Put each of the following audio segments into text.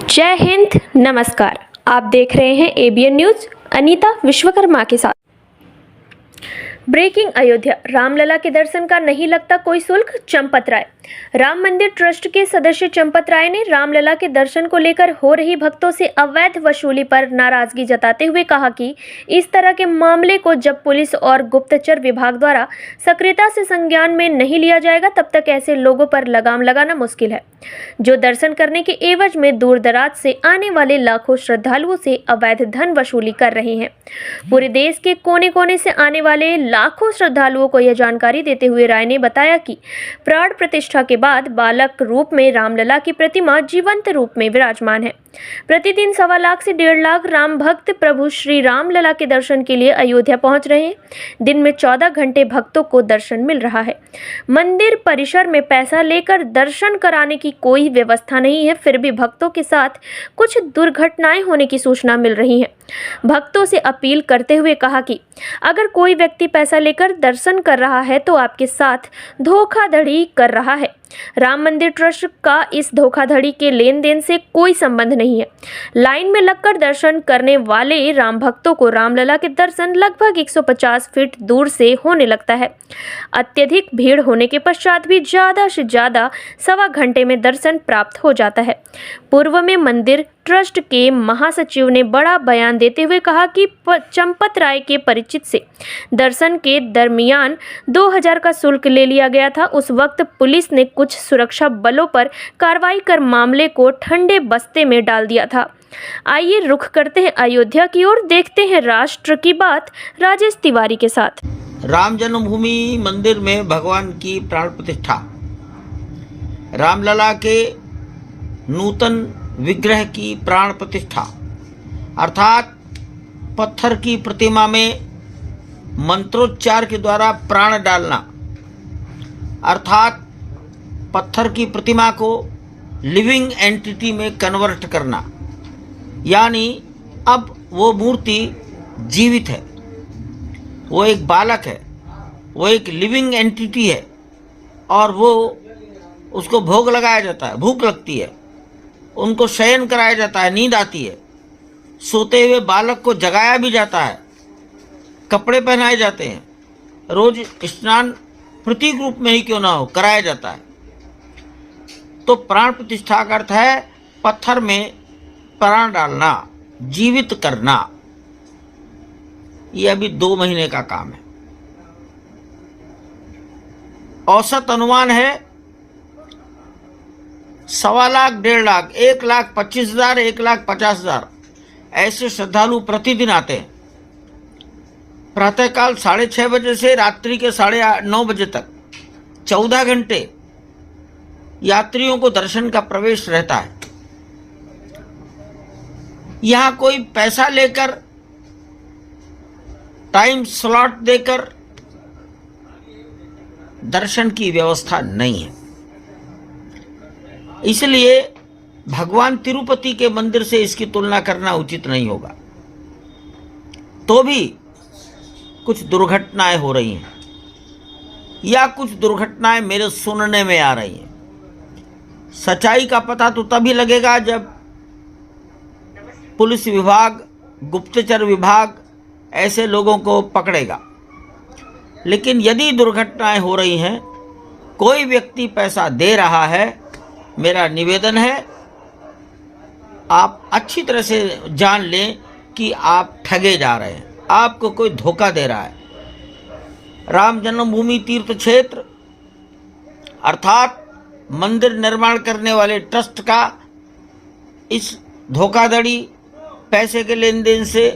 जय हिंद, नमस्कार। आप देख रहे हैं एबीएन न्यूज। अनीता विश्वकर्मा के साथ। ब्रेकिंग अयोध्या, रामलला के दर्शन का नहीं लगता कोई शुल्क, चंपत राय। राम मंदिर ट्रस्ट के सदस्य चंपत राय ने रामलला के दर्शन को लेकर हो रही भक्तों से अवैध वसूली पर नाराजगी जताते हुए कहा कि इस तरह के मामले को जब पुलिस और गुप्तचर विभाग द्वारा सक्रियता से संज्ञान में नहीं लिया जाएगा तब तक ऐसे लोगों पर लगाम लगाना मुश्किल है, जो दर्शन करने के एवज में दूर दराज से आने वाले लाखों श्रद्धालुओं से अवैध धन वसूली कर रहे हैं। पूरे देश के कोने कोने से आने वाले लाखों श्रद्धालुओं को यह जानकारी देते हुए राय ने बताया कि प्राण प्रतिष्ठा के बाद बालक रूप में रामलला की प्रतिमा जीवंत रूप में विराजमान है। प्रतिदिन 1.25 लाख से 1.5 लाख राम भक्त प्रभु श्री रामलला के दर्शन के लिए अयोध्या पहुंच रहे हैं। दिन में 14 घंटे भक्तों को दर्शन मिल रहा है। मंदिर परिसर में पैसा लेकर दर्शन कराने की कोई व्यवस्था नहीं है, फिर भी भक्तों के साथ कुछ दुर्घटनाएं होने की सूचना मिल रही है। भक्तों से अपील करते हुए कहा कि अगर कोई व्यक्ति पैसा लेकर दर्शन कर रहा है तो आपके साथ धोखाधड़ी कर रहा है। राम मंदिर ट्रस्ट का इस धोखाधड़ी के लेन देन से कोई संबंध नहीं है। लाइन में लगकर दर्शन करने वाले राम भक्तों को रामलला के दर्शन लगभग 150 फीट दूर से होने लगता है। अत्यधिक भीड़ होने के पश्चात भी ज़्यादा से ज़्यादा 1.25 घंटे में दर्शन प्राप्त हो जाता है। पूर्व में मंदिर ट्रस्ट के महासचिव ने बड़ा बयान देते हुए कहा कि चंपत राय के परिचित से दर्शन के दरमियान 2000 का शुल्क ले लिया गया था। उस वक्त पुलिस ने कुछ सुरक्षा बलों पर कार्रवाई कर मामले को ठंडे बस्ते में डाल दिया था। आइए रुख करते हैं अयोध्या की ओर, देखते हैं राष्ट्र की बात राजेश तिवारी के साथ। राम जन्मभूमि मंदिर में भगवान की प्राण प्रतिष्ठा, रामलला के नूतन विग्रह की प्राण प्रतिष्ठा अर्थात पत्थर की प्रतिमा में मंत्रोच्चार के द्वारा प्राण डालना, अर्थात पत्थर की प्रतिमा को लिविंग एंटिटी में कन्वर्ट करना, यानी अब वो मूर्ति जीवित है, वो एक बालक है, वो एक लिविंग एंटिटी है और वो उसको भोग लगाया जाता है, भूख लगती है, उनको शयन कराया जाता है, नींद आती है, सोते हुए बालक को जगाया भी जाता है, कपड़े पहनाए जाते हैं, रोज स्नान प्रतीक रूप में ही क्यों ना हो कराया जाता है। तो प्राण प्रतिष्ठा का अर्थ है पत्थर में प्राण डालना, जीवित करना। ये अभी 2 महीने का काम है। औसत अनुमान है 1.25 लाख, 1.5 लाख, 1,25,000, 1,50,000 ऐसे श्रद्धालु प्रतिदिन आते हैं। प्रातःकाल 6:30 बजे से रात्रि के 9:30 बजे तक 14 घंटे यात्रियों को दर्शन का प्रवेश रहता है। यहाँ कोई पैसा लेकर, टाइम स्लॉट देकर दर्शन की व्यवस्था नहीं है। इसलिए भगवान तिरुपति के मंदिर से इसकी तुलना करना उचित नहीं होगा। तो भी कुछ दुर्घटनाएं हो रही हैं या कुछ दुर्घटनाएं मेरे सुनने में आ रही हैं। सच्चाई का पता तो तभी लगेगा जब पुलिस विभाग, गुप्तचर विभाग ऐसे लोगों को पकड़ेगा। लेकिन यदि दुर्घटनाएं हो रही हैं, कोई व्यक्ति पैसा दे रहा है, मेरा निवेदन है आप अच्छी तरह से जान लें कि आप ठगे जा रहे हैं, आपको कोई धोखा दे रहा है। राम जन्मभूमि तीर्थ क्षेत्र अर्थात मंदिर निर्माण करने वाले ट्रस्ट का इस धोखाधड़ी, पैसे के लेन देन से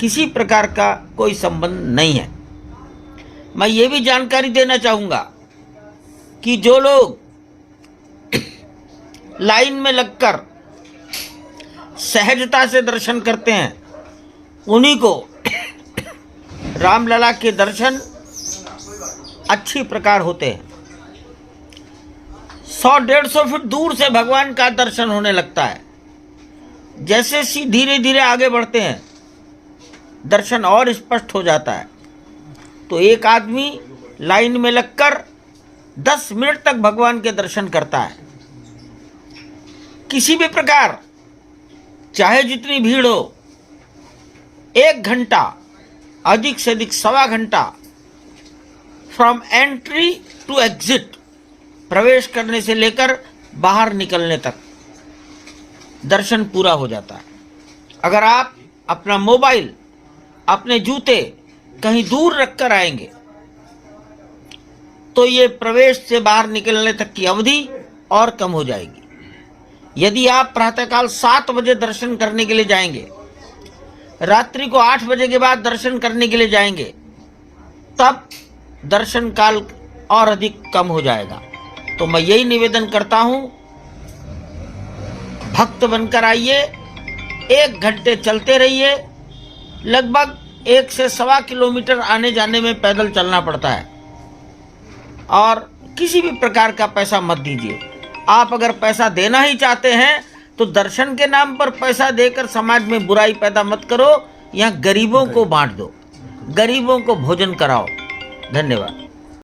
किसी प्रकार का कोई संबंध नहीं है। मैं ये भी जानकारी देना चाहूँगा कि जो लोग लाइन में लगकर सहजता से दर्शन करते हैं उन्हीं को रामलला के दर्शन अच्छी प्रकार होते हैं। 100-150 फीट दूर से भगवान का दर्शन होने लगता है। जैसे धीरे धीरे आगे बढ़ते हैं दर्शन और स्पष्ट हो जाता है। तो एक आदमी लाइन में लगकर 10 मिनट तक भगवान के दर्शन करता है। किसी भी प्रकार चाहे जितनी भीड़ हो, 1 घंटा, अधिक से अधिक 1.25 घंटा फ्रॉम एंट्री टू एग्जिट, प्रवेश करने से लेकर बाहर निकलने तक दर्शन पूरा हो जाता है। अगर आप अपना मोबाइल, अपने जूते कहीं दूर रखकर आएंगे तो ये प्रवेश से बाहर निकलने तक की अवधि और कम हो जाएगी। यदि आप प्रातःकाल 7 बजे दर्शन करने के लिए जाएंगे, रात्रि को 8 बजे के बाद दर्शन करने के लिए जाएंगे, तब दर्शन काल और अधिक कम हो जाएगा। तो मैं यही निवेदन करता हूं, भक्त बनकर आइए, 1 घंटे चलते रहिए। लगभग 1 से 1.25 किलोमीटर आने जाने में पैदल चलना पड़ता है, और किसी भी प्रकार का पैसा मत दीजिए। आप अगर पैसा देना ही चाहते हैं तो दर्शन के नाम पर पैसा देकर समाज में बुराई पैदा मत करो। यहाँ गरीबों को बांट दो, गरीबों को भोजन कराओ। धन्यवाद।